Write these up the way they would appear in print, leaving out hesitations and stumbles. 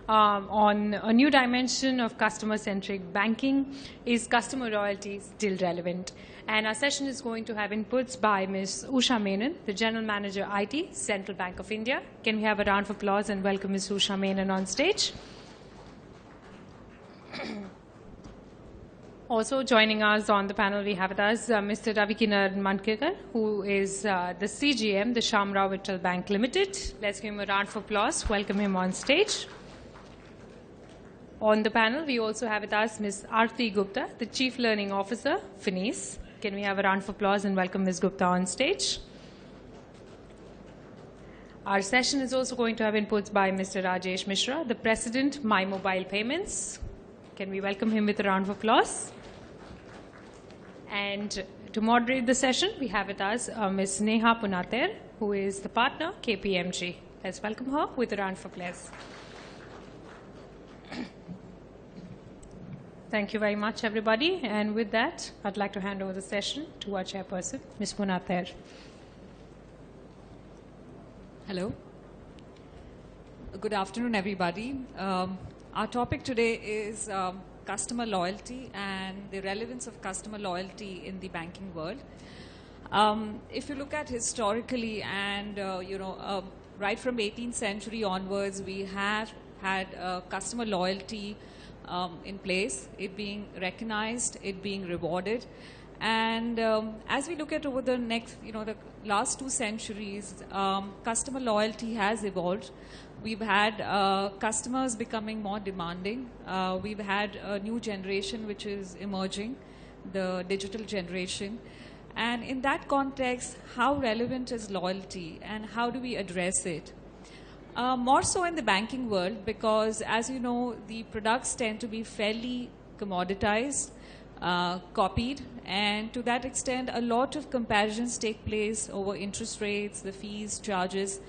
on a new dimension of customer-centric banking. Is customer loyalty still relevant? And our session is going to have inputs by Ms. Usha Menon, the General Manager IT, Central Bank of India. Can we have a round of applause and welcome Ms. Usha Menon on stage? Also joining us on the panel, we have with us Mr. Ravikiran Mankekar, who is the CGM, the Shamrao Vittal Bank Limited. Let's give him a round of applause. Welcome him on stage. On the panel, we also have with us Ms. Aarti Gupta, the Chief Learning Officer, Finis. Can we have a round of applause and welcome Ms. Gupta on stage? Our session is also going to have inputs by Mr. Rajesh Mishra, the President, My Mobile Payments. Can we welcome him with a round of applause? And to moderate the session, we have with us Ms. Neha Punater, who is the partner, KPMG. Let's welcome her with a round of applause. Thank you very much, everybody. And with that, I'd like to hand over the session to our chairperson, Ms. Punater. Hello. Good afternoon, everybody. Our topic today is customer loyalty and the relevance of customer loyalty in the banking world. If you look at historically and, right from 18th century onwards, we have had customer loyalty in place, it being recognized, it being rewarded. And as we look at over the next, the last 2 centuries, customer loyalty has evolved. We've had customers becoming more demanding. We've had a new generation which is emerging, the digital generation. And in that context, how relevant is loyalty and how do we address it? More so in the banking world because, as you know, the products tend to be fairly commoditized, copied, and to that extent, a lot of comparisons take place over interest rates, the fees, charges.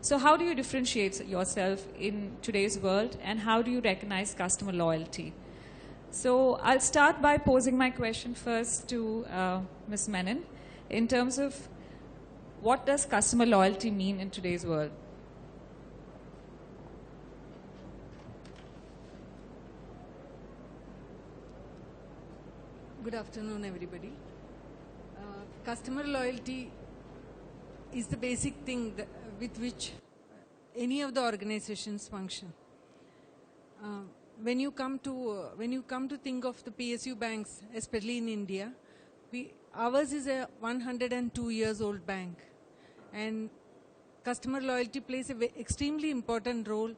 So how do you differentiate yourself in today's world, and how do you recognize customer loyalty? So I'll start by posing my question first to Ms. Menon in terms of what does customer loyalty mean in today's world? Good afternoon, everybody. Customer loyalty is the basic thing with which any of the organizations function. When you come to think of the PSU banks, especially in India, ours is a 102 years old bank, and customer loyalty plays an extremely important role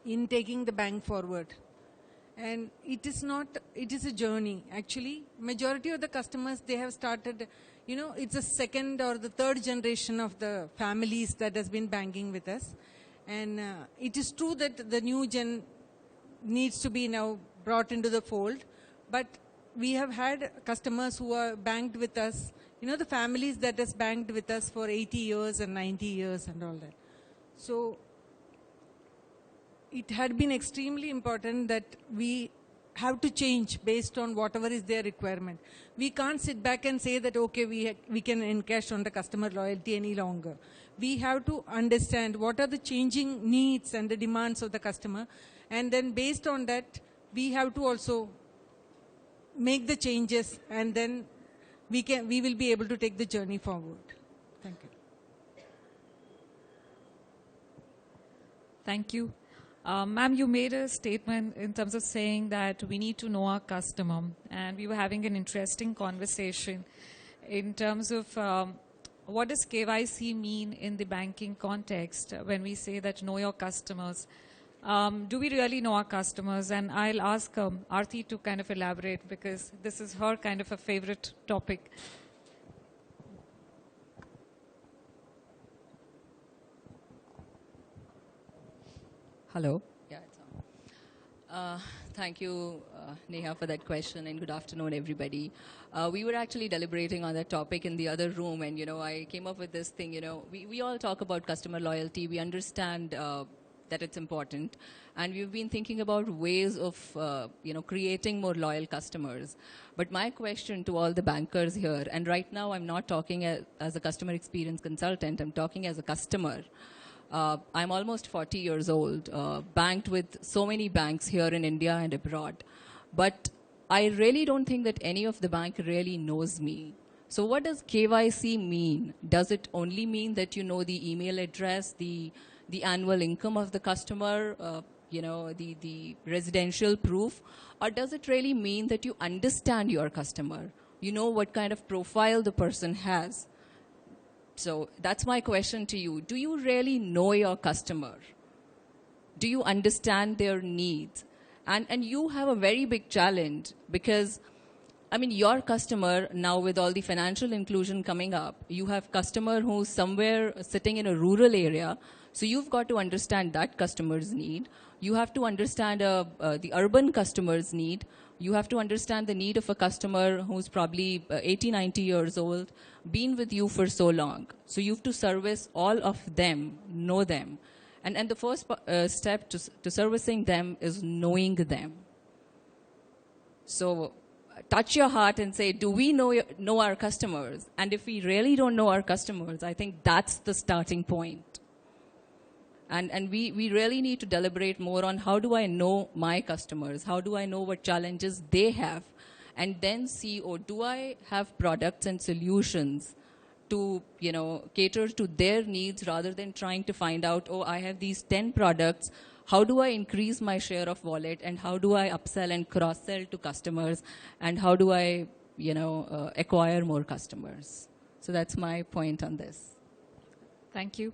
in taking the bank forward. And it is a journey. Actually, majority of the customers, they have started, it's the second or the third generation of the families that has been banking with us. And it is true that the new gen needs to be now brought into the fold. But we have had customers who are banked with us, the families that has banked with us for 80 years and 90 years and all that. So it had been extremely important that we have to change based on whatever is their requirement. We can't sit back and say that, okay, we can encash on the customer loyalty any longer. We have to understand what are the changing needs and the demands of the customer. And then based on that, we have to also make the changes, and then we will be able to take the journey forward. Thank you. Thank you. Ma'am, you made a statement in terms of saying that we need to know our customer, and we were having an interesting conversation in terms of what does KYC mean in the banking context when we say that know your customers. Do we really know our customers? And I'll ask Aarti to kind of elaborate because this is her kind of a favorite topic. Hello. Yeah, it's on. Thank you, Neha, for that question, and good afternoon, everybody. We were actually deliberating on that topic in the other room, and, I came up with this thing, we all talk about customer loyalty. We understand that it's important, and we've been thinking about ways of, creating more loyal customers. But my question to all the bankers here, and right now I'm not talking as a customer experience consultant, I'm talking as a customer. I'm almost 40 years old, banked with so many banks here in India and abroad. But I really don't think that any of the bank really knows me. So what does KYC mean? Does it only mean that you know the email address, the annual income of the customer, the residential proof? Or does it really mean that you understand your customer? You know what kind of profile the person has? So that's my question to you. Do you really know your customer? Do you understand their needs? And you have a very big challenge because, I mean, your customer now with all the financial inclusion coming up, you have customer who's somewhere sitting in a rural area. So you've got to understand that customer's need. You have to understand the urban customer's need. You have to understand the need of a customer who's probably 80, 90 years old, been with you for so long. So you have to service all of them, know them. And the first step to servicing them is knowing them. So touch your heart and say, do we know our customers? And if we really don't know our customers, I think that's the starting point. And we really need to deliberate more on how do I know my customers? How do I know what challenges they have? And then see, do I have products and solutions to cater to their needs rather than trying to find out, I have these 10 products. How do I increase my share of wallet? And how do I upsell and cross-sell to customers? And how do I acquire more customers? So that's my point on this. Thank you.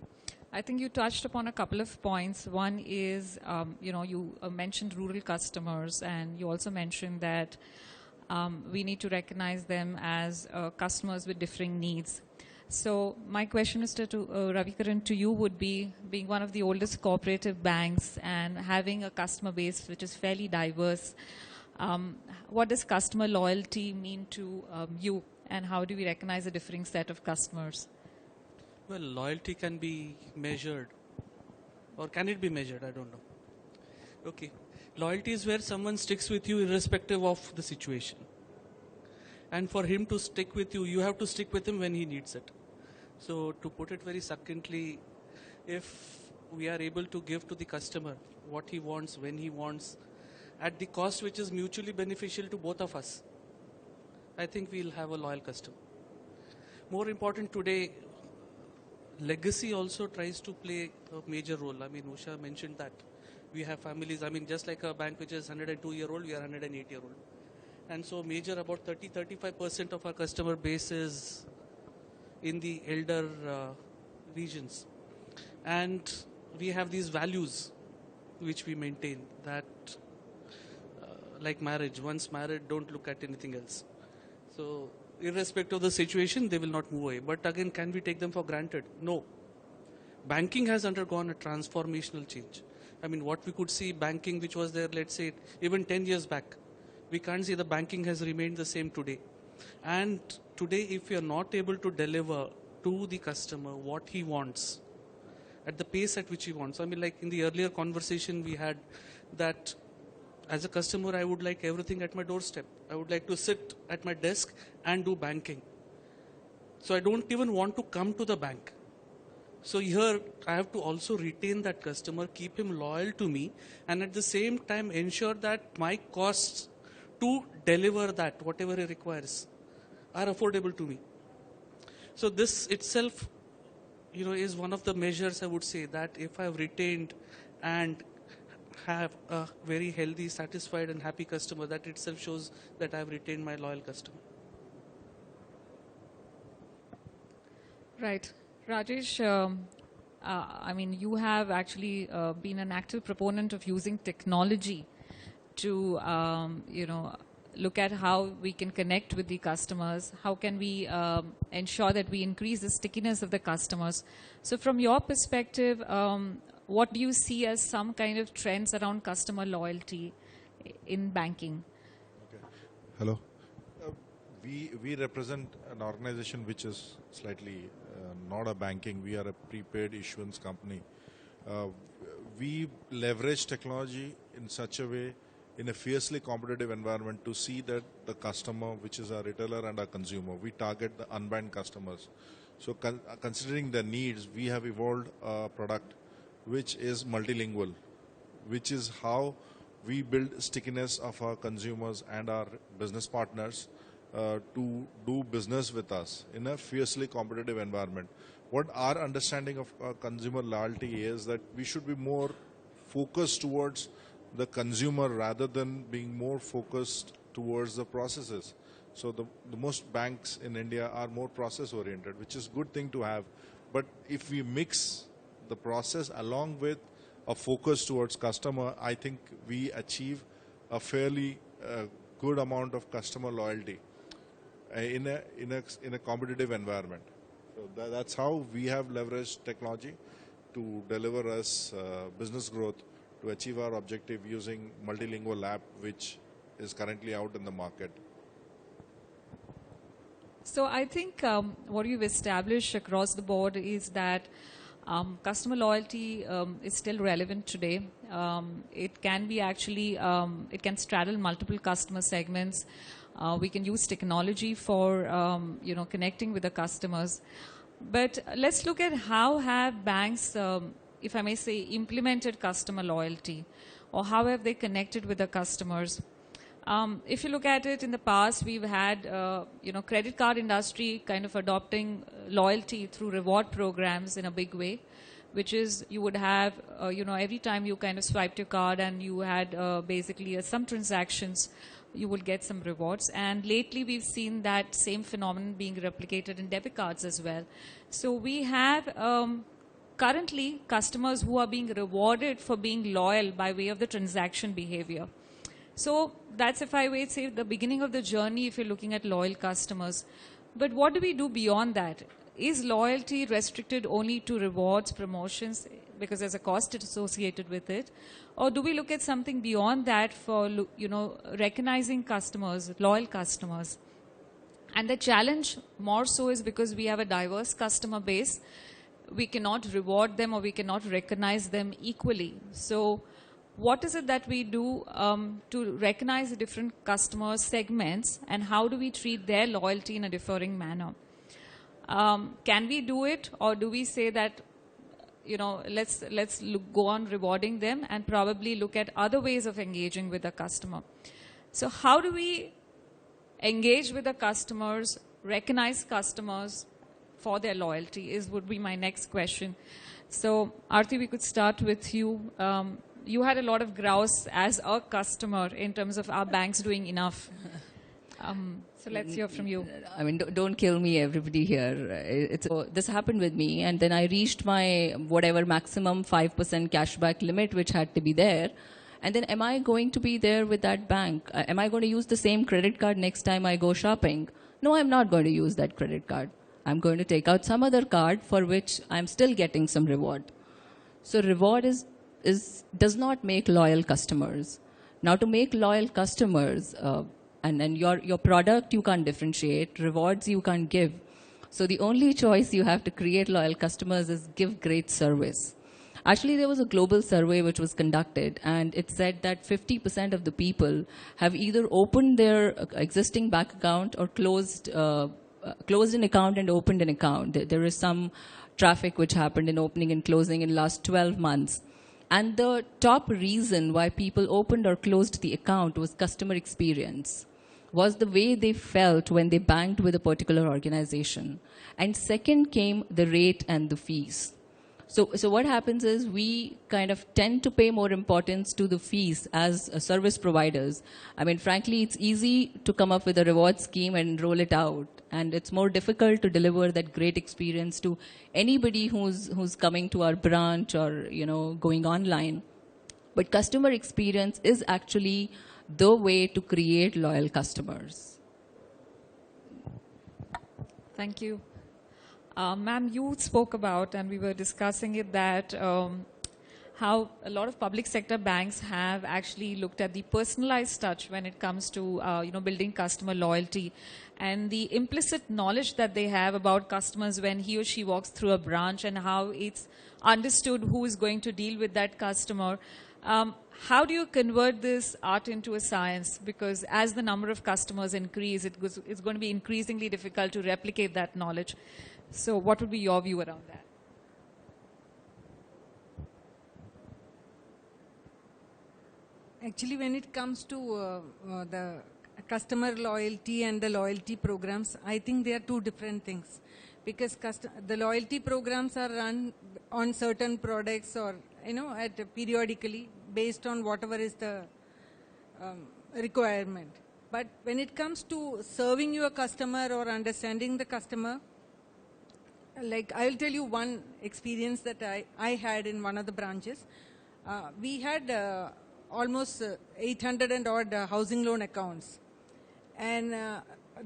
I think you touched upon a couple of points. One is, you mentioned rural customers, and you also mentioned that we need to recognize them as customers with differing needs. So my question, Mr. Ravikaran, to you would be, being one of the oldest cooperative banks and having a customer base which is fairly diverse, what does customer loyalty mean to you, and how do we recognize a differing set of customers? Well, loyalty can be measured, or can it be measured? I don't know. Okay. Loyalty is where someone sticks with you irrespective of the situation. And for him to stick with you, you have to stick with him when he needs it. So to put it very succinctly, if we are able to give to the customer what he wants, when he wants, at the cost which is mutually beneficial to both of us, I think we'll have a loyal customer. More important today, legacy also tries to play a major role. I mean, Usha mentioned that we have families. I mean, just like a bank which is 102-year-old, we are 108-year-old. And so major, about 30-35% of our customer base is in the elder regions. And we have these values which we maintain that like marriage, once married, don't look at anything else. So irrespective of the situation, they will not move away. But again, can we take them for granted? No. Banking has undergone a transformational change. I mean, what we could see banking which was there, let's say, even 10 years back, we can't say the banking has remained the same today. And today, if we are not able to deliver to the customer what he wants, at the pace at which he wants. I mean, like in the earlier conversation we had that as a customer, I would like everything at my doorstep. I would like to sit at my desk and do banking. So I don't even want to come to the bank. So here, I have to also retain that customer, keep him loyal to me, and at the same time ensure that my costs to deliver that, whatever he requires, are affordable to me. So this itself, is one of the measures I would say that if I have retained and have a very healthy, satisfied and happy customer, that itself shows that I have retained my loyal customer. Right. Rajesh, I mean, you have actually been an active proponent of using technology to, look at how we can connect with the customers. How can we ensure that we increase the stickiness of the customers? So from your perspective, what do you see as some kind of trends around customer loyalty in banking? Okay. Hello. We represent an organization which is slightly not a banking. We are a prepaid issuance company. We leverage technology in such a way in a fiercely competitive environment to see that the customer, which is our retailer and our consumer, we target the unbanked customers. So considering their needs, we have evolved a product which is multilingual, which is how we build stickiness of our consumers and our business partners to do business with us in a fiercely competitive environment. What our understanding of consumer loyalty is that we should be more focused towards the consumer rather than being more focused towards the processes. So the most banks in India are more process oriented, which is a good thing to have. But if we mix the process along with a focus towards customer, I think we achieve a fairly good amount of customer loyalty in a competitive environment. So that's how we have leveraged technology to deliver us business growth to achieve our objective using multilingual app, which is currently out in the market. So I think what you've established across the board is that customer loyalty is still relevant today. It can be actually, it can straddle multiple customer segments. We can use technology for, connecting with the customers. But let's look at how have banks, if I may say, implemented customer loyalty, or how have they connected with the customers. If you look at it in the past, we've had, credit card industry kind of adopting loyalty through reward programs in a big way, which is you would have, every time you kind of swiped your card and you had basically some transactions, you will get some rewards. And lately we've seen that same phenomenon being replicated in debit cards as well. So we have currently customers who are being rewarded for being loyal by way of the transaction behavior. So that's, if I wait, say, the beginning of the journey if you're looking at loyal customers. But what do we do beyond that? Is loyalty restricted only to rewards, promotions, because there's a cost associated with it? Or do we look at something beyond that for, recognizing customers, loyal customers? And the challenge more so is because we have a diverse customer base, we cannot reward them or we cannot recognize them equally. So what is it that we do to recognize the different customer segments, and how do we treat their loyalty in a differing manner? Can we do it, or do we say that, let's go on rewarding them and probably look at other ways of engaging with the customer? So how do we engage with the customers, recognize customers for their loyalty would be my next question. So Aarti, we could start with you. You had a lot of grouse as a customer in terms of our banks doing enough. So let's hear from you. I mean, don't kill me, everybody here. This happened with me, and then I reached my whatever maximum 5% cashback limit which had to be there. And then am I going to be there with that bank? Am I going to use the same credit card next time I go shopping? No, I'm not going to use that credit card. I'm going to take out some other card for which I'm still getting some reward. So reward does not make loyal customers. Now, to make loyal customers, and then your product you can't differentiate, rewards you can't give. So the only choice you have to create loyal customers is give great service. Actually, there was a global survey which was conducted, and it said that 50% of the people have either opened their existing bank account or closed an account and opened an account. There is some traffic which happened in opening and closing in the last 12 months. And the top reason why people opened or closed the account was customer experience, was the way they felt when they banked with a particular organization. And second came the rate and the fees. So what happens is we kind of tend to pay more importance to the fees as service providers. I mean, frankly, it's easy to come up with a reward scheme and roll it out. And it's more difficult to deliver that great experience to anybody who's coming to our branch or, going online. But customer experience is actually the way to create loyal customers. Thank you. Ma'am, you spoke about, and we were discussing it, that how a lot of public sector banks have actually looked at the personalized touch when it comes to building customer loyalty, and the implicit knowledge that they have about customers when he or she walks through a branch, and how it's understood who is going to deal with that customer. How do you convert this art into a science? Because as the number of customers increase, it's going to be increasingly difficult to replicate that knowledge. So what would be your view around that? Actually, when it comes to the customer loyalty and the loyalty programs, I think they are two different things. Because the loyalty programs are run on certain products or, periodically based on whatever is the requirement. But when it comes to serving your customer or understanding the customer, like I'll tell you one experience that I had in one of the branches. We had almost 800 and odd housing loan accounts. And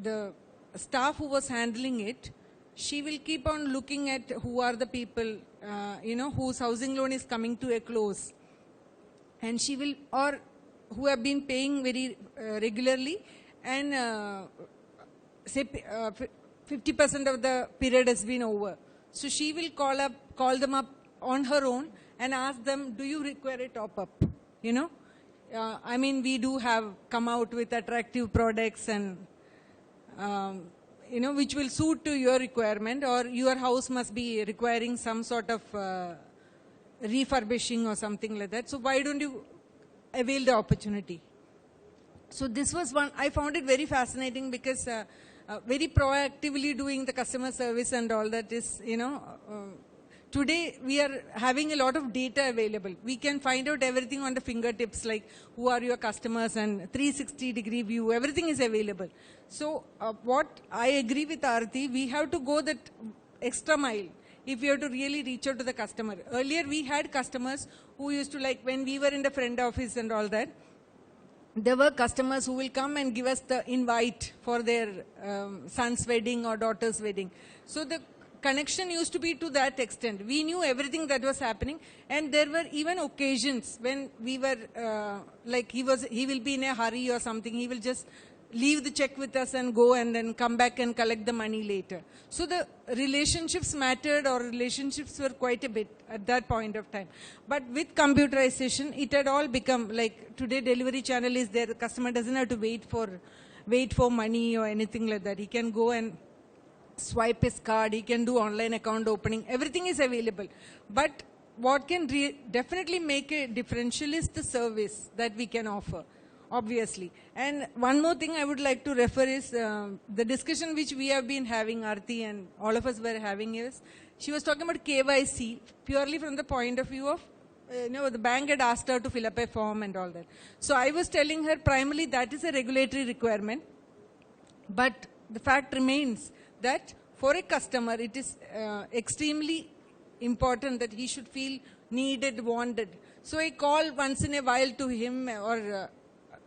the staff who was handling it, she will keep on looking at who are the people, whose housing loan is coming to a close. And she will, or who have been paying very regularly, and say 50% of the period has been over. So she will call them up on her own and ask them, do you require a top-up? We do have come out with attractive products and, which will suit to your requirement, or your house must be requiring some sort of refurbishing or something like that. So why don't you avail the opportunity? So this was one, I found it very fascinating because very proactively doing the customer service and all that is, today we are having a lot of data available. We can find out everything on the fingertips, like who are your customers and 360-degree view, everything is available. So what I agree with Aarti, we have to go that extra mile if we have to really reach out to the customer. Earlier we had customers who used to, like when we were in the friend office and all that, there were customers who will come and give us the invite for their son's wedding or daughter's wedding. So the connection used to be to that extent. We knew everything that was happening, and there were even occasions when we were like he will be in a hurry or something. He will just leave the check with us and go and then come back and collect the money later. So the relationships mattered, or relationships were quite a bit at that point of time. But with computerization, it had all become like today delivery channel is there. The customer doesn't have to wait for money or anything like that. He can go and swipe his card. He can do online account opening. Everything is available. But what can definitely make a differential is the service that we can offer. Obviously. And one more thing I would like to refer is the discussion which we have been having, Aarti and all of us were having, is she was talking about KYC purely from the point of view of, the bank had asked her to fill up a form and all that. So I was telling her primarily that is a regulatory requirement. But the fact remains that for a customer, it is extremely important that he should feel needed, wanted. So I call once in a while to him, or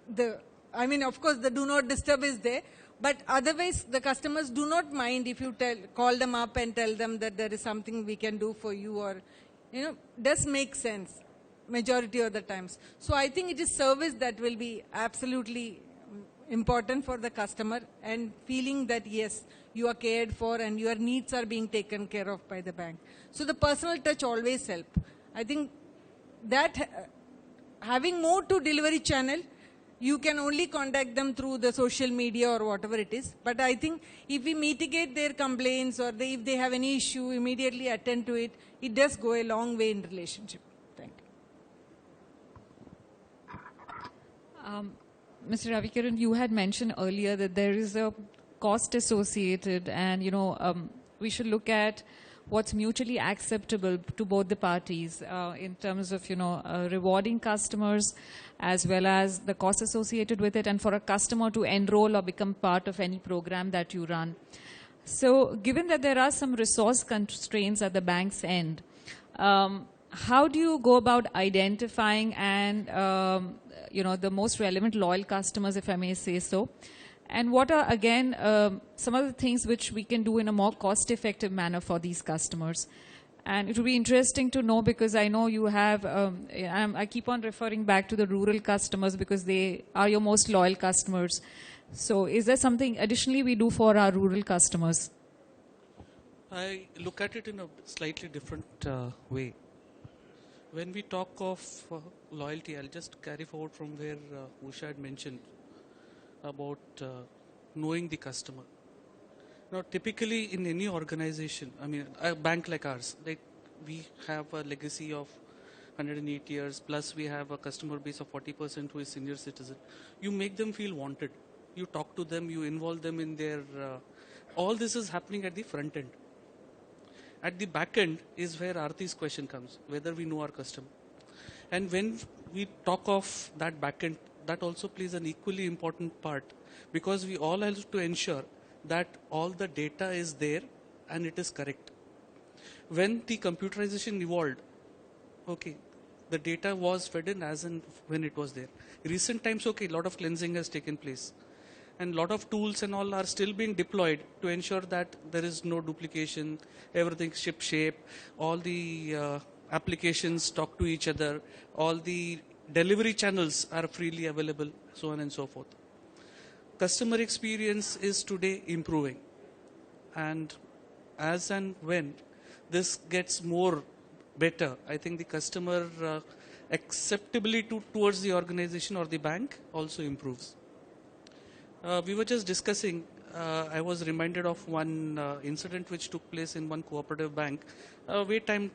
of course the do not disturb is there, but otherwise the customers do not mind if you call them up and tell them that there is something we can do for you, or, does make sense majority of the times. So I think it is service that will be absolutely important for the customer, and feeling that yes, you are cared for and your needs are being taken care of by the bank. So the personal touch always help. I think that having more to delivery channel, you can only contact them through the social media or whatever it is. But I think if we mitigate their complaints, or if they have any issue, immediately attend to it, it does go a long way in relationship. Thank you. Mr. Ravikiran, you had mentioned earlier that there is a cost associated, and we should look at what's mutually acceptable to both the parties in terms of rewarding customers as well as the cost associated with it, and for a customer to enroll or become part of any program that you run. So given that there are some resource constraints at the bank's end, how do you go about identifying and the most relevant loyal customers, if I may say so? And what are, again, some of the things which we can do in a more cost-effective manner for these customers? And it would be interesting to know, because I know you have, I keep on referring back to the rural customers because they are your most loyal customers. So is there something additionally we do for our rural customers? I look at it in a slightly different way. When we talk of loyalty, I'll just carry forward from where Usha had mentioned about knowing the customer. Now, typically in any organization, a bank like ours, we have a legacy of 108 years, plus we have a customer base of 40% who is senior citizen. You make them feel wanted. You talk to them, you involve them in their, all this is happening at the front end. At the back end is where Aarti's question comes, whether we know our customer. And when we talk of that back end, that also plays an equally important part, because we all have to ensure that all the data is there and it is correct. When the computerization evolved, okay, the data was fed in as and when it was there. Recent times, okay, a lot of cleansing has taken place. And a lot of tools and all are still being deployed to ensure that there is no duplication, everything ship shape, all the applications talk to each other, all the delivery channels are freely available, so on and so forth. Customer experience is today improving. And as and when this gets more better, I think the customer acceptability towards the organization or the bank also improves. We were just discussing, I was reminded of one incident which took place in one cooperative bank way time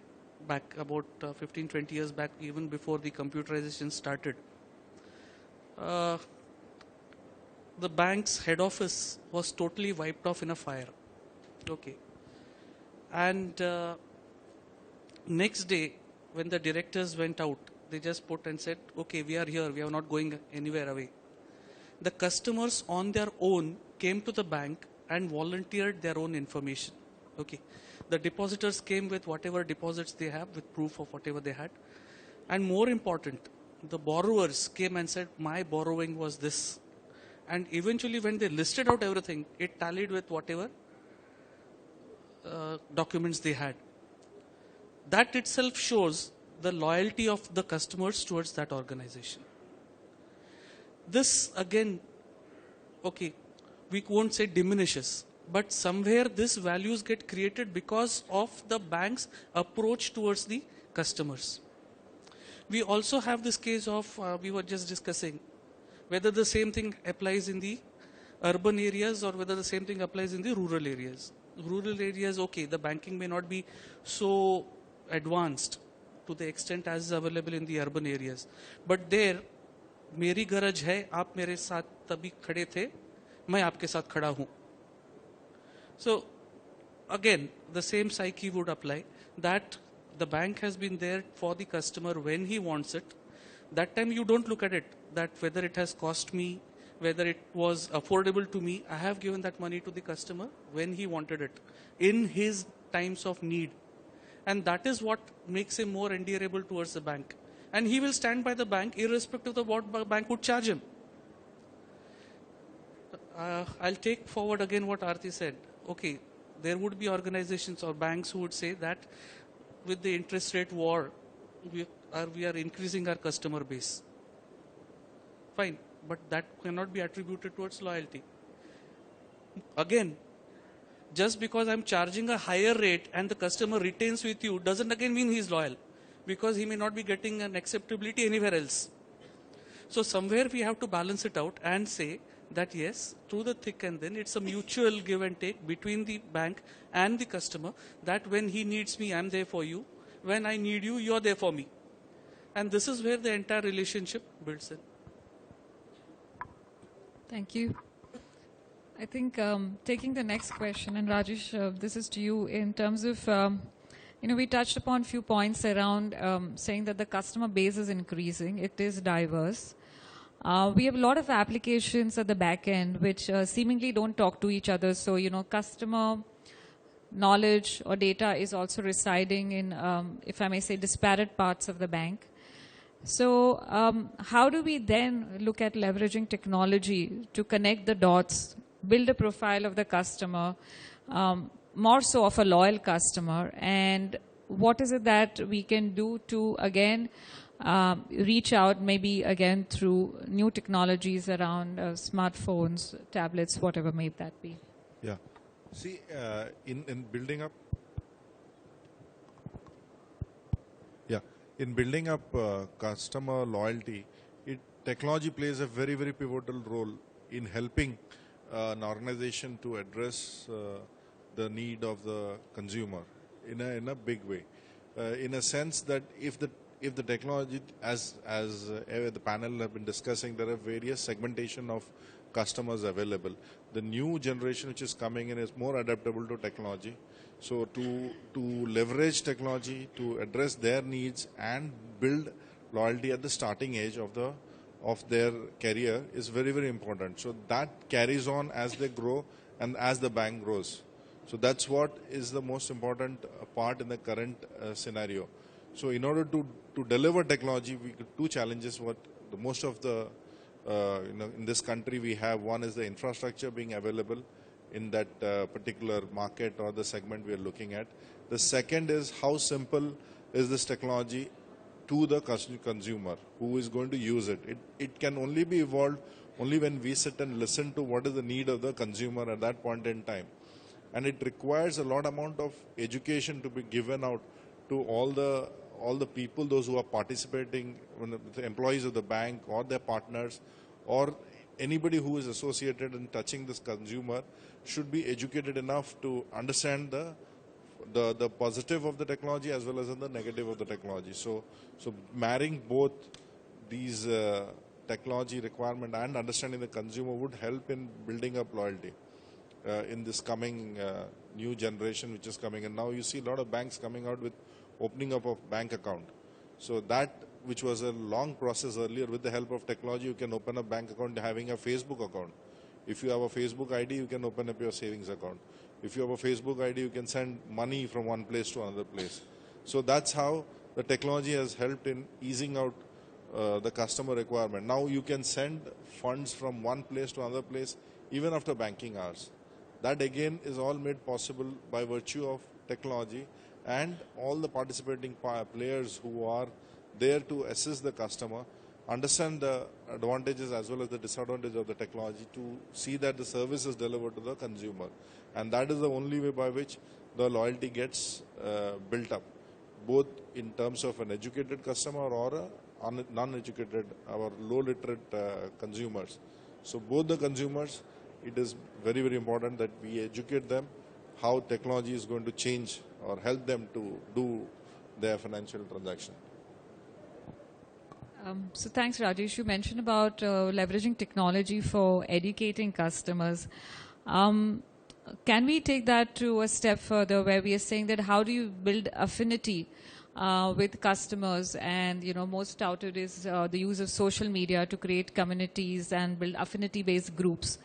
back, about 15, 20 years back, even before the computerization started. The bank's head office was totally wiped off in a fire. Okay. And next day, when the directors went out, they just put and said, okay, we are here, we are not going anywhere away. The customers on their own came to the bank and volunteered their own information. Okay. The depositors came with whatever deposits they have, with proof of whatever they had. And more important, the borrowers came and said, my borrowing was this. And eventually when they listed out everything, it tallied with whatever documents they had. That itself shows the loyalty of the customers towards that organization. This again, okay, we won't say diminishes, but somewhere these values get created because of the bank's approach towards the customers. We also have this case of, we were just discussing, whether the same thing applies in the urban areas or whether the same thing applies in the rural areas. Rural areas, okay, the banking may not be so advanced to the extent as is available in the urban areas. But there, मेरी गरज है, आप मेरे साथ तभी खड़े थे, मैं आपके साथ खड़ा हूं. So, again, the same psyche would apply, that the bank has been there for the customer when he wants it. That time you don't look at it, that whether it has cost me, whether it was affordable to me. I have given that money to the customer when he wanted it, in his times of need. And that is what makes him more endearable towards the bank. And he will stand by the bank irrespective of what the bank would charge him. I'll take forward again what Aarti said. Okay, there would be organizations or banks who would say that with the interest rate war, we are increasing our customer base. Fine, but that cannot be attributed towards loyalty. Again, just because I'm charging a higher rate and the customer retains with you doesn't again mean he's loyal, because he may not be getting an acceptability anywhere else. So somewhere we have to balance it out and say that yes, through the thick and thin, it's a mutual give and take between the bank and the customer, that when he needs me, I'm there for you. When I need you, you're there for me. And this is where the entire relationship builds in. Thank you. I think taking the next question, and Rajesh, this is to you, in terms of, we touched upon a few points around saying that the customer base is increasing. It is diverse. We have a lot of applications at the back end which seemingly don't talk to each other. So, customer knowledge or data is also residing in, if I may say, disparate parts of the bank. So how do we then look at leveraging technology to connect the dots, build a profile of the customer, more so of a loyal customer, and what is it that we can do to, again, reach out, maybe again through new technologies around smartphones, tablets, whatever may that be? Yeah. See, in building up, in building up customer loyalty, technology plays a very, very pivotal role in helping an organization to address the need of the consumer in a big way. In a sense that if if the technology, as the panel have been discussing, there are various segmentation of customers available. The new generation which is coming in is more adaptable to technology. So to leverage technology to address their needs and build loyalty at the starting age of their career is very, very important. So that carries on as they grow and as the bank grows. So that's what is the most important part in the current scenario. So in order to deliver technology, we got two challenges. What the most of the in this country we have, one is the infrastructure being available in that particular market or the segment we are looking at. The second is how simple is this technology to the consumer who is going to use it. It can only be evolved only when we sit and listen to what is the need of the consumer at that point in time. And it requires a lot amount of education to be given out to all the people, those who are participating, the employees of the bank or their partners or anybody who is associated in touching this consumer should be educated enough to understand the positive of the technology as well as the negative of the technology. So marrying both these technology requirement and understanding the consumer would help in building up loyalty in this coming new generation which is coming. And now you see a lot of banks coming out with opening up of bank account. So that which was a long process earlier, with the help of technology you can open a bank account having a Facebook account. If you have a Facebook ID, you can open up your savings account. If you have a Facebook ID, you can send money from one place to another place. So that's how the technology has helped in easing out the customer requirement. Now you can send funds from one place to another place even after banking hours. That again is all made possible by virtue of technology and all the participating players who are there to assist the customer, understand the advantages as well as the disadvantages of the technology to see that the service is delivered to the consumer. And that is the only way by which the loyalty gets built up, both in terms of an educated customer or a non-educated or low-literate consumers. So both the consumers, it is very, very important that we educate them how technology is going to change or help them to do their financial transaction. So thanks, Rajesh. You mentioned about leveraging technology for educating customers. Can we take that to a step further where we are saying that how do you build affinity with customers? And, most touted is the use of social media to create communities and build affinity-based groups.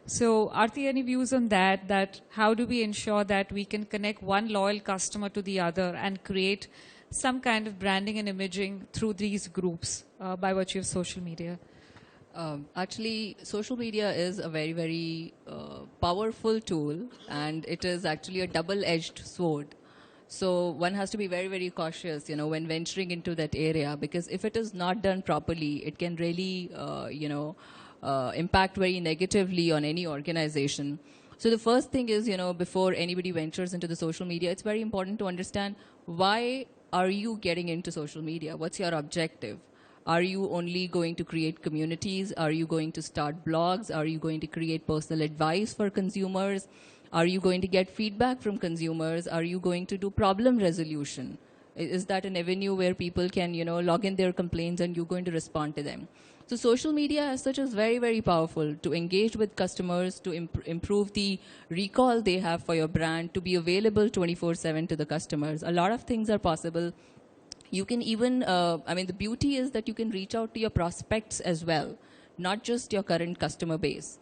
So are there any views on that, that how do we ensure that we can connect one loyal customer to the other and create some kind of branding and imaging through these groups by virtue of social media? Actually, social media is a very, very powerful tool, and it is actually a double-edged sword. So one has to be very, very cautious, when venturing into that area, because if it is not done properly, it can really, impact very negatively on any organization. So the first thing is, before anybody ventures into the social media, it's very important to understand why are you getting into social media? What's your objective? Are you only going to create communities? Are you going to start blogs? Are you going to create personal advice for consumers? Are you going to get feedback from consumers? Are you going to do problem resolution? Is that an avenue where people can, log in their complaints and you're going to respond to them? So social media as such is very, very powerful to engage with customers, to improve the recall they have for your brand, to be available 24/7 to the customers. A lot of things are possible. You can even, the beauty is that you can reach out to your prospects as well, not just your current customer base.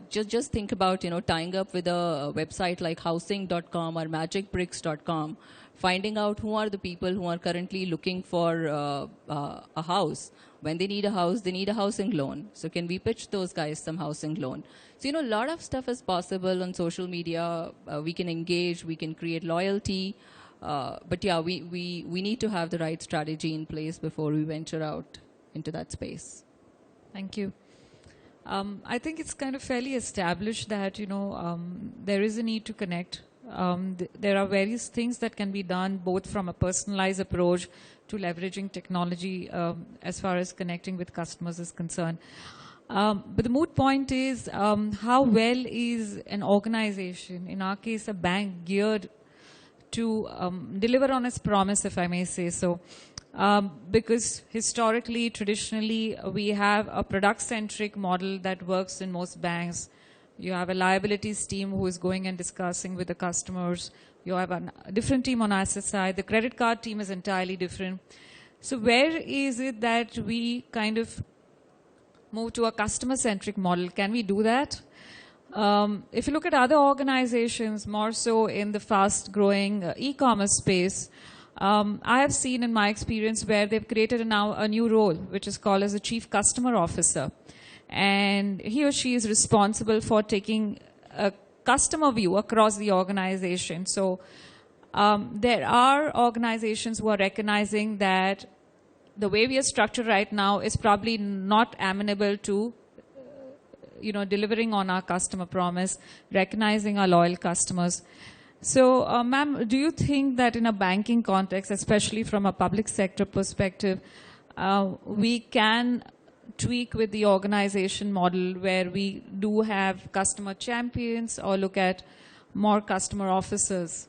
Just think about, tying up with a website like housing.com or magicbricks.com, finding out who are the people who are currently looking for a house. When they need a house, they need a housing loan. So can we pitch those guys some housing loan? So, a lot of stuff is possible on social media. We can engage, we can create loyalty. But yeah, we need to have the right strategy in place before we venture out into that space. Thank you. I think it's kind of fairly established that, there is a need to connect. There are various things that can be done both from a personalized approach to leveraging technology as far as connecting with customers is concerned. But the moot point is how well is an organization, in our case a bank, geared to deliver on its promise, if I may say so. because historically, traditionally, we have a product-centric model that works in most banks. You have a liabilities team who is going and discussing with the customers. You have a different team on asset side. The credit card team is entirely different. So where is it that we kind of move to a customer-centric model? Can we do that? If you look at other organizations, more so in the fast-growing e-commerce space, I have seen in my experience where they've created now a new role, which is called as a chief customer officer. And he or she is responsible for taking a customer view across the organization. So there are organizations who are recognizing that the way we are structured right now is probably not amenable to delivering on our customer promise, recognizing our loyal customers. So, ma'am, do you think that in a banking context, especially from a public sector perspective, we can tweak with the organization model where we do have customer champions or look at more customer officers?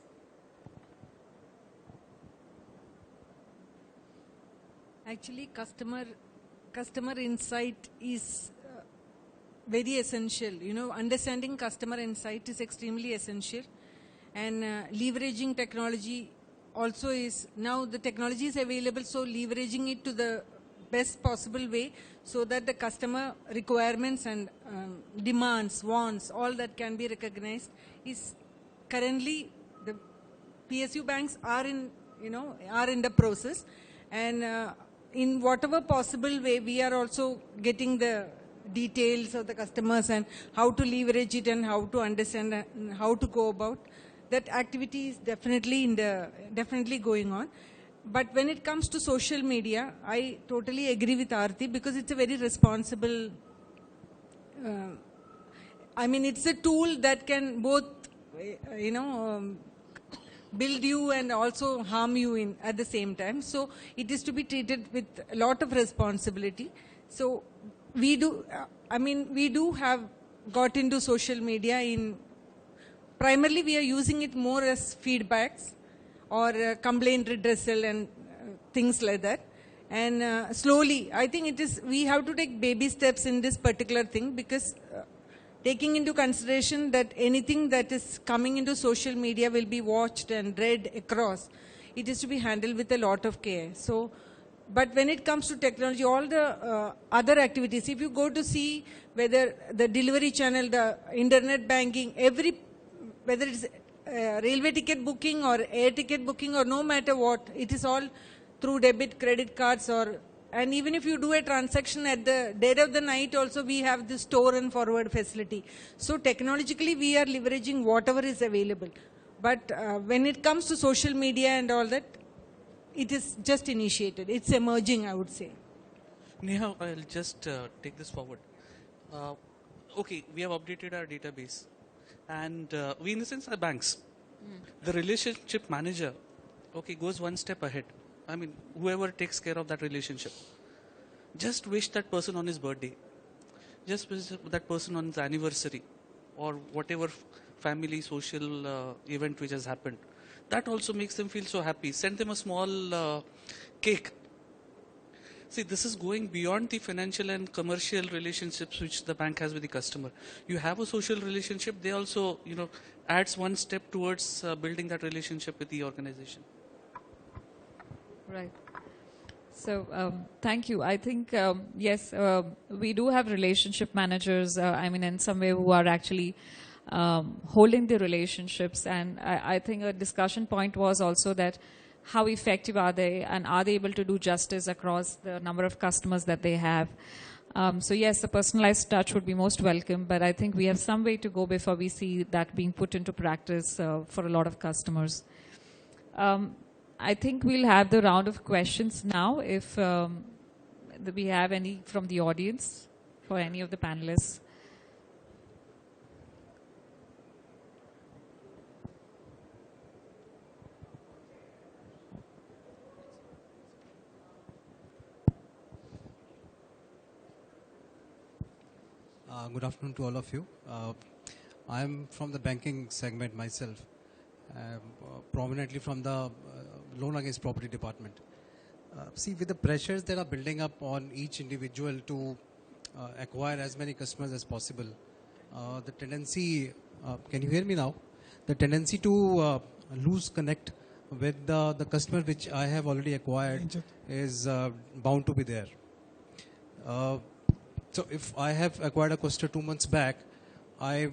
Actually, customer insight is very essential. Understanding customer insight is extremely essential. And leveraging technology also is, now the technology is available, so leveraging it to the best possible way so that the customer requirements and demands, wants, all that can be recognized is currently the PSU banks are in the process. And in whatever possible way, we are also getting the details of the customers and how to leverage it and how to understand and how to go about. That activity is definitely going on. But when it comes to social media, I totally agree with Aarti because it's a very responsible, it's a tool that can both, build you and also harm you at the same time. So it is to be treated with a lot of responsibility. So we do have got into social media primarily we are using it more as feedbacks or complaint redressal and things like that. And slowly, I think we have to take baby steps in this particular thing because taking into consideration that anything that is coming into social media will be watched and read across, it is to be handled with a lot of care. So, but when it comes to technology, all the other activities, if you go to see whether the delivery channel, the internet banking, whether it's railway ticket booking or air ticket booking or no matter what, it is all through debit, credit cards and even if you do a transaction at the dead of the night also we have the store and forward facility. So technologically we are leveraging whatever is available. But when it comes to social media and all that, it is just initiated. It's emerging, I would say. Neha, I'll just take this forward. Okay, we have updated our database. And we, in the sense, are banks. The relationship manager, goes one step ahead. Whoever takes care of that relationship. Just wish that person on his birthday. Just wish that person on his anniversary. Or whatever family, social event which has happened. That also makes them feel so happy. Send them a small cake. See, this is going beyond the financial and commercial relationships which the bank has with the customer. You have a social relationship, they also, adds one step towards building that relationship with the organization. Right. So, thank you. I think, yes, we do have relationship managers, in some way who are actually holding the relationships. And I think a discussion point was also that how effective are they and are they able to do justice across the number of customers that they have. So yes, the personalized touch would be most welcome, but I think we have some way to go before we see that being put into practice for a lot of customers. I think we'll have the round of questions now if we have any from the audience for any of the panelists. Good afternoon to all of you. I'm from the banking segment myself, prominently from the loan against property department. See, with the pressures that are building up on each individual to acquire as many customers as possible, the tendency, can you hear me now? The tendency to lose connect with the customer which I have already acquired is bound to be there. So if I have acquired a customer 2 months back, I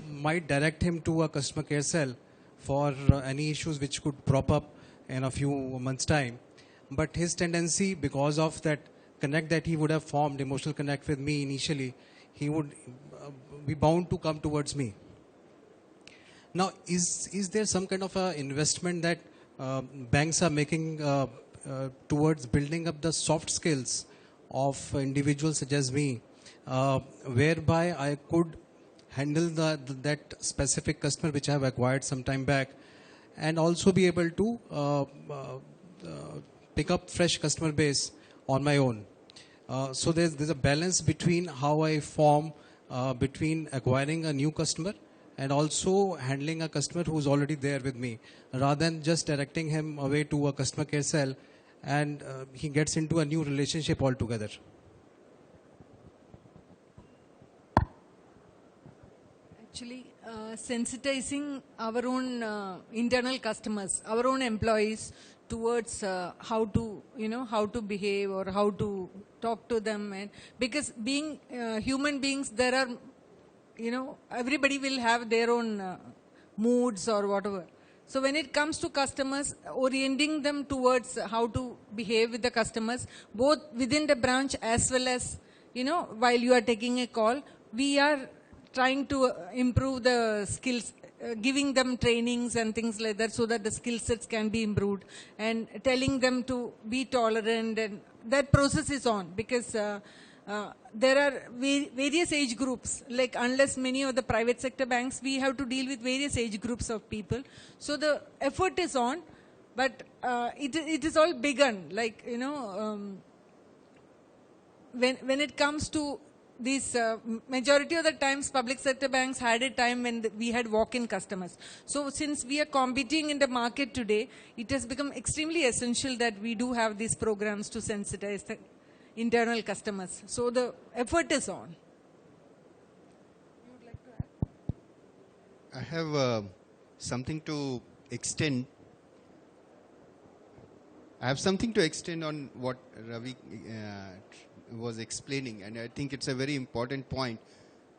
might direct him to a customer care cell for any issues which could prop up in a few months' time. But his tendency, because of that connect that he would have formed, emotional connect with me initially, he would be bound to come towards me. Now, is there some kind of a investment that banks are making towards building up the soft skills of individuals such as me, whereby I could handle that specific customer which I have acquired some time back, and also be able to pick up fresh customer base on my own? So there's a balance between how I form between acquiring a new customer and also handling a customer who's already there with me, rather than just directing him away to a customer care cell and he gets into a new relationship altogether. Actually, sensitizing our own internal customers, our own employees towards how to behave or how to talk to them, and because being human beings, there are, everybody will have their own moods or whatever. So when it comes to customers, orienting them towards how to behave with the customers, both within the branch as well as, while you are taking a call, we are trying to improve the skills, giving them trainings and things like that so that the skill sets can be improved, and telling them to be tolerant, and that process is on, because there are various age groups. Like, unless many of the private sector banks, we have to deal with various age groups of people. So the effort is on, but it is all begun. Like, when it comes to these, majority of the times public sector banks had a time when we had walk-in customers. So since we are competing in the market today, it has become extremely essential that we do have these programs to sensitize the internal customers. So the effort is on. You would like to add? I have something to extend. I have something to extend on what Ravi was explaining, and I think it's a very important point.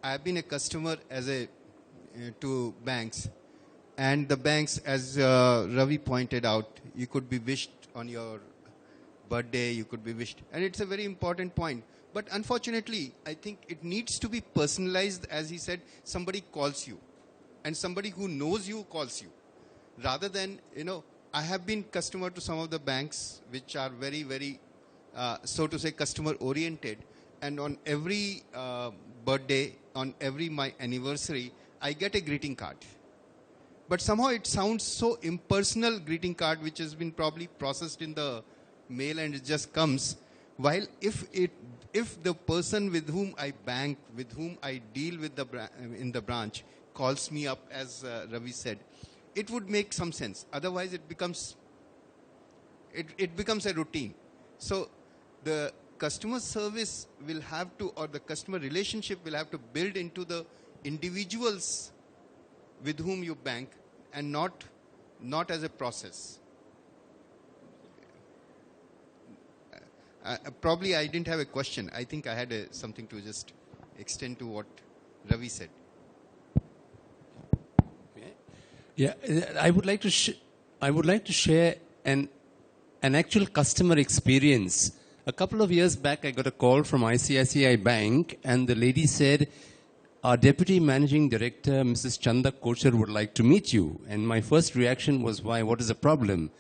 I have been a customer to banks, and the banks, as Ravi pointed out, you could be wished on your birthday, you could be wished, and it's a very important point. But unfortunately, I think it needs to be personalized. As he said, somebody calls you, and somebody who knows you calls you, rather than, I have been customer to some of the banks which are very, very so to say, customer oriented, and on every birthday, on every my anniversary, I get a greeting card. But somehow it sounds so impersonal, greeting card, which has been probably processed in the mail and it just comes. While if the person with whom I bank, with whom I deal with in the branch, calls me up, as Ravi said, it would make some sense. Otherwise, it becomes a routine. So the customer service will have to, or the customer relationship will have to build into the individuals with whom you bank, and not as a process. Probably I didn't have a question. I think I had something to just extend to what Ravi said. Yeah, I would like to share an actual customer experience. A couple of years back, I got a call from ICICI Bank, and the lady said, "Our Deputy Managing Director, Mrs. Chanda Kochar, would like to meet you." And my first reaction was, "Why? What is the problem?"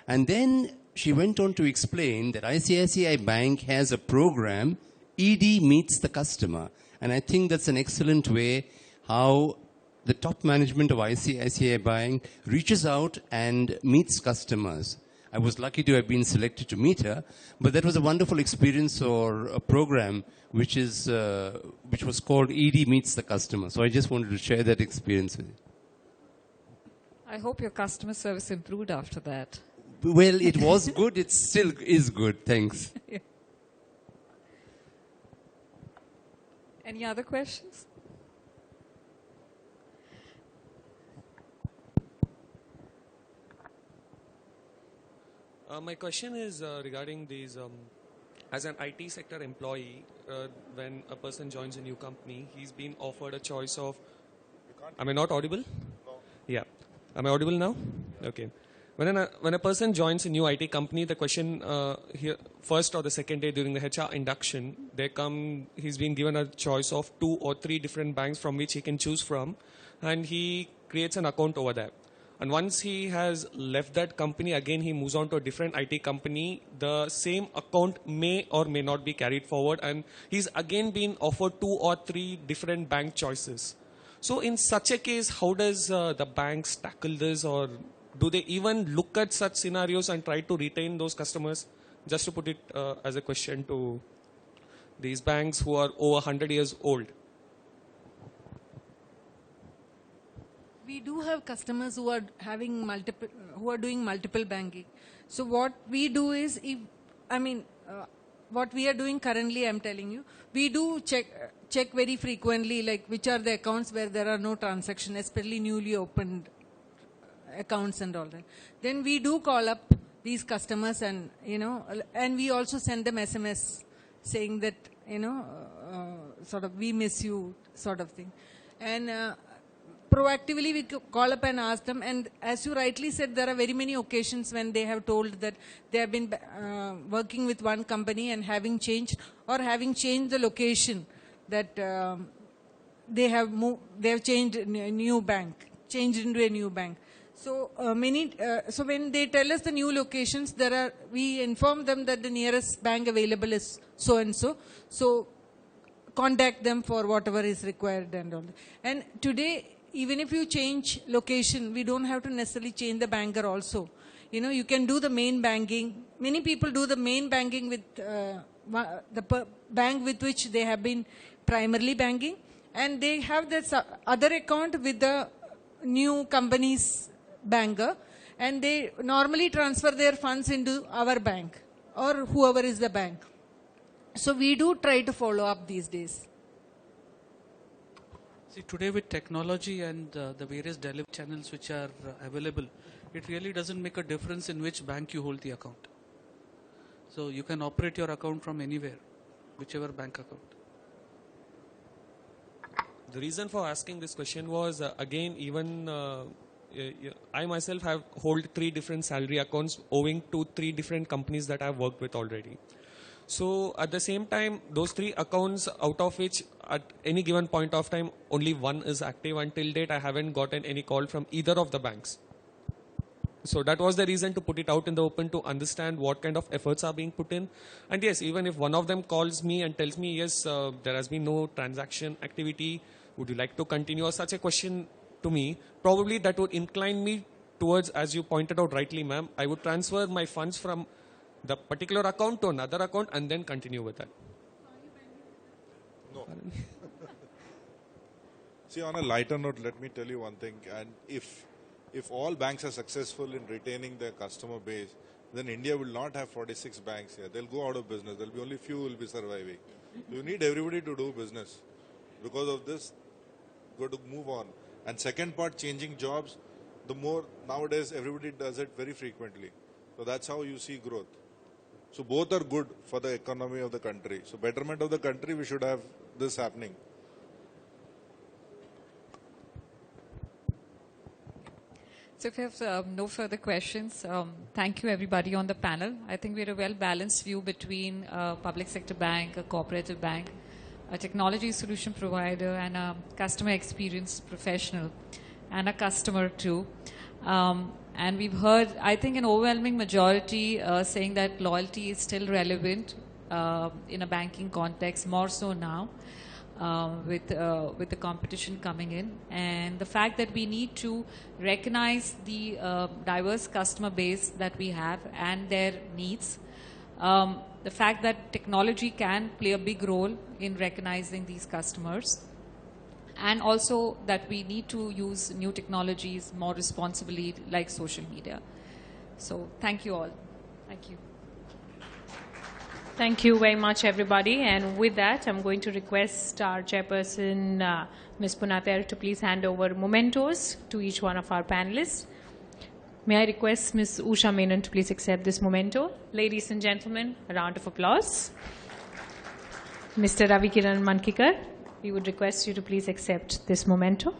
And then she went on to explain that ICICI Bank has a program, ED Meets the Customer. And I think that's an excellent way how the top management of ICICI Bank reaches out and meets customers. I was lucky to have been selected to meet her, but that was a wonderful experience, or a program which was called ED Meets the Customer. So I just wanted to share that experience with you. I hope your customer service improved after that. Well, it was good. It still is good. Thanks. Any other questions? My question is regarding these. As an IT sector employee, when a person joins a new company, he's been offered a choice of. Am I not audible? No. Yeah. Am I audible now? Okay. When a person joins a new IT company, the question here, first or the second day during the HR induction, he's been given a choice of 2 or 3 different banks from which he can choose from, and he creates an account over there. And once he has left that company, again he moves on to a different IT company. The same account may or may not be carried forward, and he's again been offered 2 or 3 different bank choices. So in such a case, how does the banks tackle this, or do they even look at such scenarios and try to retain those customers? Just to put it as a question to these banks who are over 100 years old. We do have customers who are doing multiple banking. So what we do is, what we are doing currently, I'm telling you, we do check very frequently, like which are the accounts where there are no transactions, especially newly opened accounts and all that. Then we do call up these customers, and and we also send them SMS saying that sort of we miss you, sort of thing, and proactively we call up and ask them. And as you rightly said, there are very many occasions when they have told that they have been working with one company and having changed the location, that they have changed into a new bank. So so when they tell us the new locations, we inform them that the nearest bank available is so and so. So contact them for whatever is required and all that. And today, even if you change location, we don't have to necessarily change the banker also. You can do the main banking. Many people do the main banking with the bank with which they have been primarily banking, and they have this other account with the new company's banker, and they normally transfer their funds into our bank or whoever is the bank. So we do try to follow up these days. See, today with technology and the various delivery channels which are available, it really doesn't make a difference in which bank you hold the account. So you can operate your account from anywhere, whichever bank account. The reason for asking this question was, again, even I myself hold 3 different salary accounts owing to 3 different companies that I've worked with already. So at the same time, those 3 accounts, out of which at any given point of time, only one is active. Until date, I haven't gotten any call from either of the banks. So that was the reason to put it out in the open, to understand what kind of efforts are being put in. And yes, even if one of them calls me and tells me, yes, there has been no transaction activity, would you like to continue, or such a question to me, probably that would incline me towards, as you pointed out rightly, ma'am, I would transfer my funds from the particular account to another account and then continue with that. No. See, on a lighter note, let me tell you one thing. And if all banks are successful in retaining their customer base, then India will not have 46 banks here. They'll go out of business. There'll be only few who will be surviving. You need everybody to do business. Because of this, go to move on. And second part, changing jobs, the more nowadays everybody does it very frequently. So that's how you see growth. So both are good for the economy of the country. So betterment of the country, we should have this happening. So if you have no further questions, thank you everybody on the panel. I think we had a well-balanced view between a public sector bank, a cooperative bank, a technology solution provider, and a customer experience professional, and a customer too. And we've heard, I think, an overwhelming majority saying that loyalty is still relevant in a banking context, more so now with the competition coming in. And the fact that we need to recognize the diverse customer base that we have and their needs. The fact that technology can play a big role in recognizing these customers. And also that we need to use new technologies more responsibly, like social media. So thank you all. Thank you. Thank you very much, everybody. And with that, I'm going to request our chairperson, Ms. Punater, to please hand over mementos to each one of our panelists. May I request Ms. Usha Menon to please accept this memento. Ladies and gentlemen, a round of applause. Mr. Ravi Kiran Mankikar, we would request you to please accept this memento.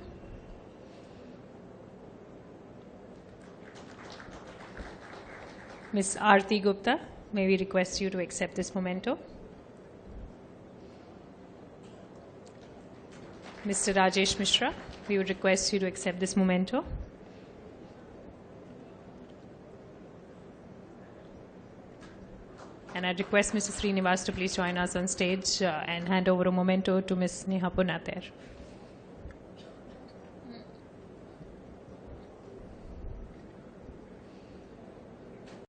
Ms. Aarti Gupta, may we request you to accept this memento. Mr. Rajesh Mishra, we would request you to accept this memento. And I'd request Mr. Srinivas to please join us on stage and hand over a memento to Ms. Neha Punater.